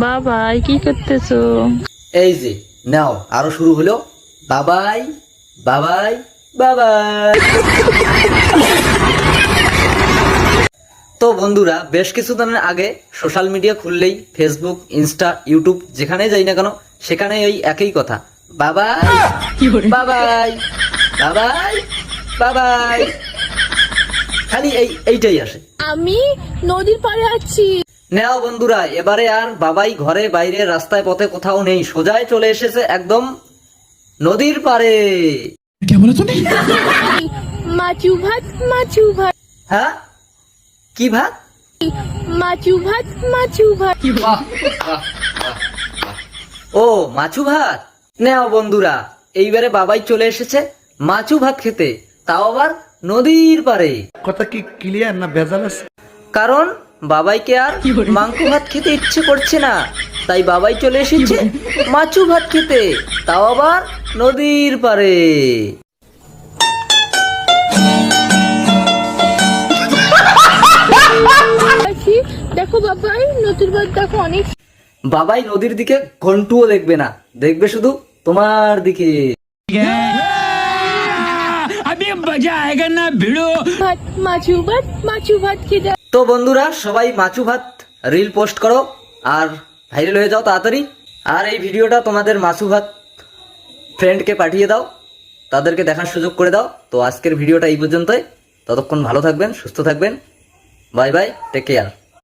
বাবাই কি করতেছো? এই যে নাও আরো শুরু হলো বাবাই বাবাই বাবাই। তো বন্ধুরা, বেশ কিছুদিনের আগে সোশ্যাল মিডিয়া খুললেই ফেসবুক, ইনস্টা, ইউটিউব যেখানে যাই না কেন সেখানে ওই একই কথা, বাবাই বাবাই বাবাই বাবাই, খালি এইটাই আসে। আমি নদীর পাড়ে আছি। নাও বন্ধুরা, এবারে আর বাবাই ঘরে বাইরে রাস্তায় পথে কোথাও নেই, সোজাই চলে এসেছে একদম নদীর পাড়ে। মাছু ভাত, মাছু ভাত, হ্যাঁ, কি ভাত? মাছু ভাত, মাছু ভাত। বাহ, বাহ, বাহ, বাহ। ও মাছু ভাত। নাও বন্ধুরা, এইবারে বাবাই চলে এসেছে মাছু ভাত খেতে, তাও আবার নদীর পাড়ে। কথা কি ক্লিয়ার না ভেজাল আছে? কারণ বাবাইকে আর মাংস ভাত খেতে ইচ্ছে করছে না, তাই বাবাই চলে এসেছে মাছু ভাত খেতে, তাও আবার নদীর পাড়ে। আছি, দেখো বাবাই নদীর পাড়, দেখো অনেক। বাবাই নদীর দিকে ঘন্টুও দেখবে না, দেখবে শুধু তোমার দিকে। ভাত, মাছু ভাত, মাছু ভাত খেতে। তো বন্ধুরা, সবাই মাছু ভাত রিল পোস্ট করো আর ভাইরাল হয়ে যাও তাড়াতাড়ি। আর এই ভিডিওটা তোমাদের মাছু ভাত ফ্রেন্ডকে পাঠিয়ে দাও, তাদেরকে দেখার সুযোগ করে দাও। তো আজকের ভিডিওটা এই পর্যন্তই, ততক্ষণ ভালো থাকবেন, সুস্থ থাকবেন, বাই বাই, টেক কেয়ার।